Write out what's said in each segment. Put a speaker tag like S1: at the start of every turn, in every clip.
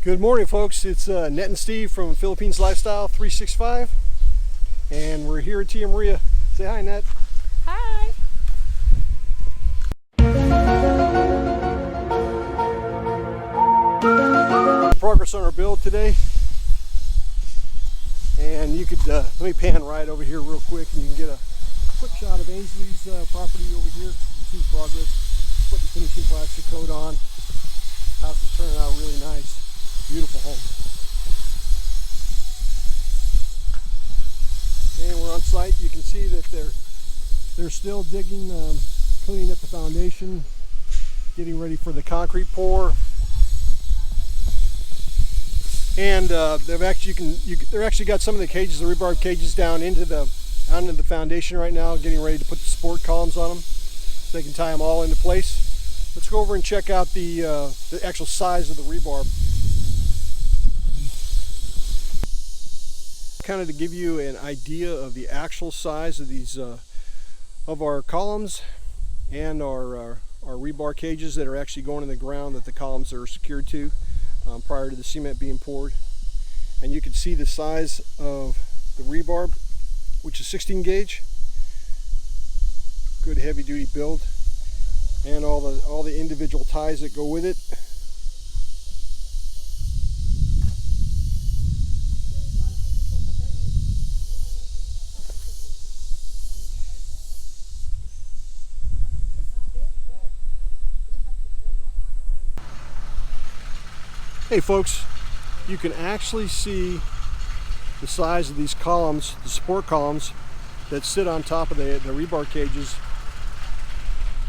S1: Good morning, folks. It's Net and Steve from Philippines Lifestyle 365, and we're here at Tia Maria. Say hi, Net.
S2: Hi.
S1: Progress on our build today, and you could let me pan right over here real quick, and you can get a quick shot of Ainsley's property over here. You see progress. Putting finishing plastic coat on. House is turning out really nice. Beautiful home. And we're on site. You can see that they're still digging, cleaning up the foundation, getting ready for the concrete pour. And they've actually got some of the cages, the rebar cages, down into the foundation right now, getting ready to put the support columns on them, so they can tie them all into place. Let's go over and check out the actual size of the rebar. Kind of to give you an idea of the actual size of these of our columns and our rebar cages that are actually going in the ground that the columns are secured to prior to the cement being poured. And you can see the size of the rebar, which is 16 gauge. Good heavy duty build, and all the individual ties that go with it. Hey folks, you can actually see the size of these columns, the support columns that sit on top of the rebar cages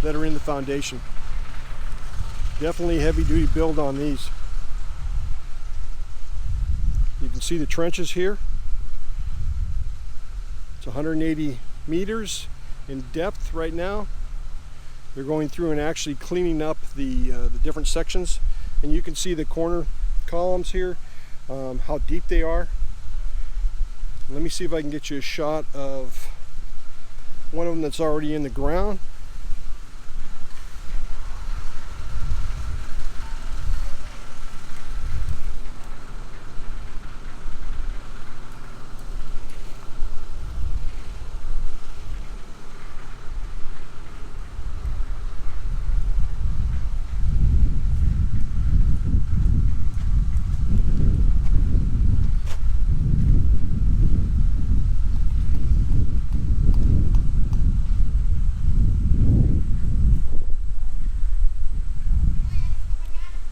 S1: that are in the foundation. Definitely heavy duty build on these. You can see the trenches here. It's 180 meters in depth right now. They're going through and actually cleaning up the different sections. And you can see the corner columns here, how deep they are. Let me see if I can get you a shot of one of them that's already in the ground.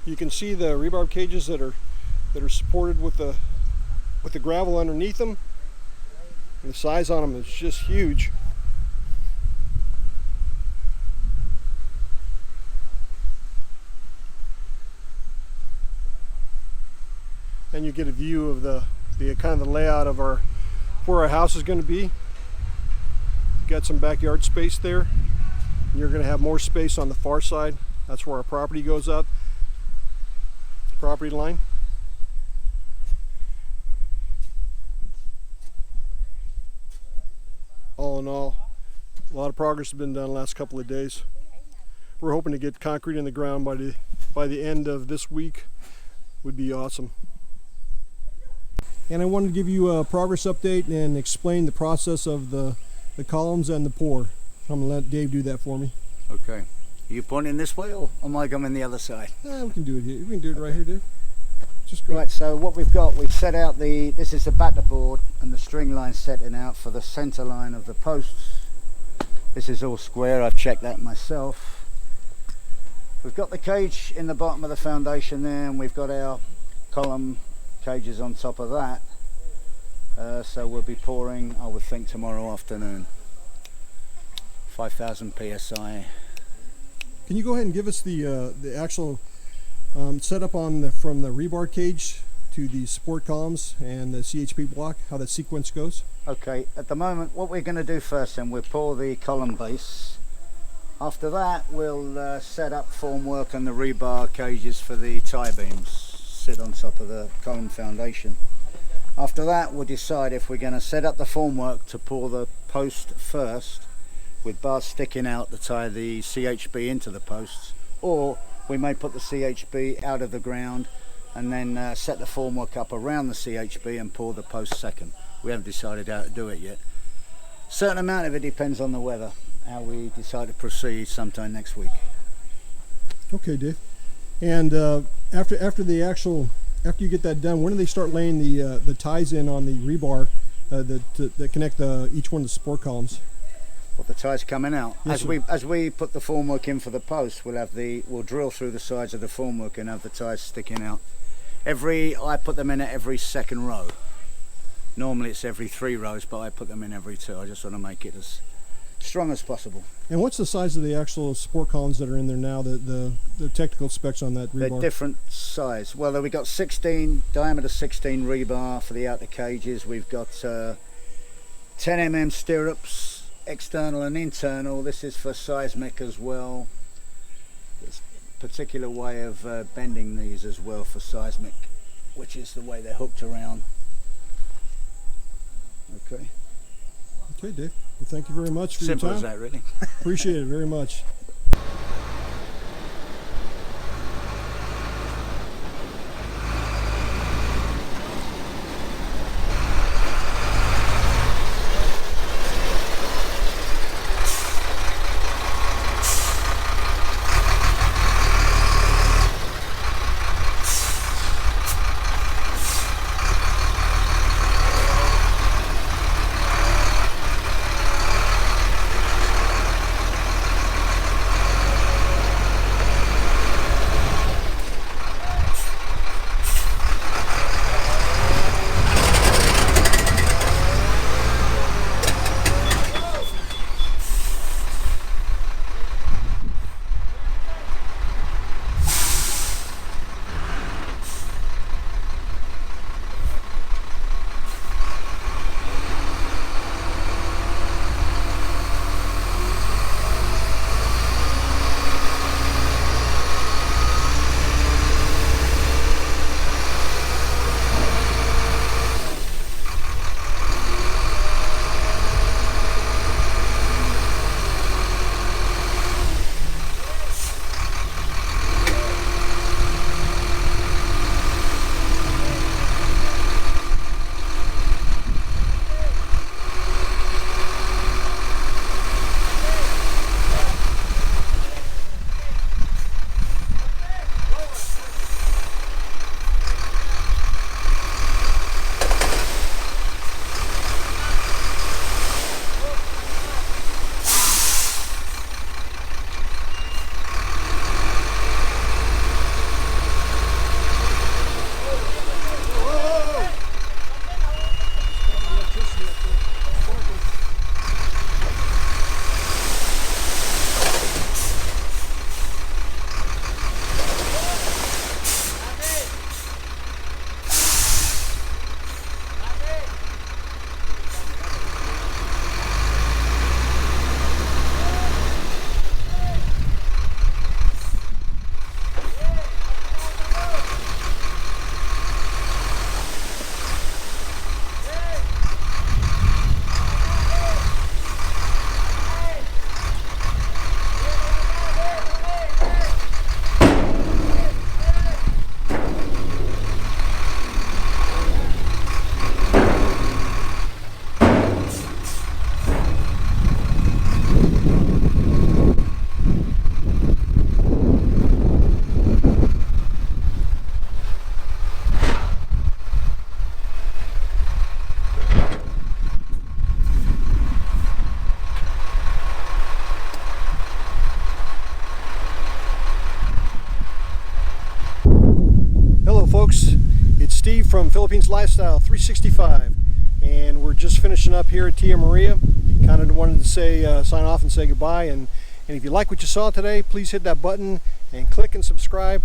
S1: You can see the rebar cages that are supported with the gravel underneath them. And the size on them is just huge. And you get a view of the kind of the layout of where our house is going to be. Got some backyard space there. And you're going to have more space on the far side. That's where our property goes up. Property line. All in all, a lot of progress has been done the last couple of days. We're hoping to get concrete in the ground by the end of this week. Would be awesome. And I wanted to give you a progress update and explain the process of the columns and the pour. I'm gonna let Dave do that for me.
S3: Okay. Are you pointing this way, or am I going the other side?
S1: We can do it here. We can do it right here, Dave. Just go
S3: right, so what we've got, we've set out this is the batter board and the string line setting out for the center line of the posts. This is all square, I've checked that myself. We've got the cage in the bottom of the foundation there, and we've got our column cages on top of that. So we'll be pouring, I would think, tomorrow afternoon. 5,000 psi.
S1: Can you go ahead and give us the actual setup from the rebar cage to the support columns and the CHP block, how that sequence goes?
S3: Okay, at the moment what we're going to do first, then we'll pour the column base. After that we'll set up formwork and the rebar cages for the tie beams sit on top of the column foundation. After that we'll decide if we're going to set up the formwork to pour the post first with bars sticking out to tie the CHP into the posts, or we may put the CHP out of the ground and then set the formwork up around the CHB and pour the post second. We haven't decided how to do it yet. Certain amount of it depends on the weather, how we decide to proceed sometime next week.
S1: Okay, Dave. And after you get that done, when do they start laying the ties in on the rebar that connect each one of the support columns?
S3: Well, the ties coming out.
S1: Yes,
S3: As we put the formwork in for the post, we'll drill through the sides of the formwork and have the ties sticking out. I put them in at every second row. Normally it's every 3 rows, but I put them in every 2. I just want to make it as strong as possible.
S1: And what's the size of the actual support columns that are in there now, the technical specs on that rebar?
S3: They're different size. Well, we've got 16, diameter 16 rebar for the outer cages. We've got 10 mm stirrups, external and internal. This is for seismic as well. There's a particular way of bending these as well for seismic, which is the way they're hooked around. Okay.
S1: Okay, Dave. Well, thank you very much for your time.
S3: Simple as that, really.
S1: Appreciate it very much. Steve from Philippines Lifestyle 365, and we're just finishing up here at Tia Maria. Kind of wanted to say sign off and say goodbye, and if you like what you saw today, please hit that button and click and subscribe,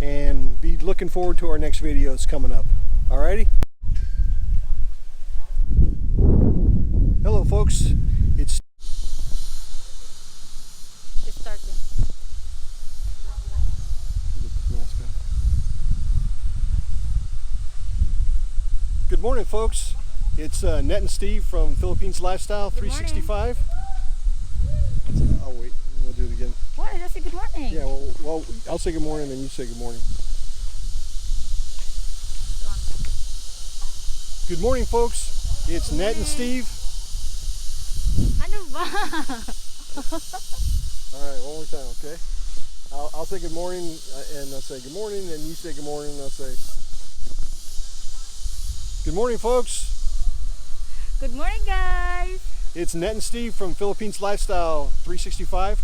S1: and be looking forward to our next videos coming up. Alrighty? Hello folks, it's
S2: starting.
S1: Good morning folks, it's Net and Steve from Philippines Lifestyle 365. I'll wait, we'll do it again.
S2: What? Just say good morning.
S1: Yeah, well, I'll say good morning and then you say good morning. Good morning, folks. It's Ned and Steve.
S2: Ano ba?
S1: All right, one more time, okay? I'll say good morning, and I'll say good morning, and you say good morning, and I'll say good morning, folks.
S2: Good morning, guys.
S1: It's Ned and Steve from Philippines Lifestyle 365.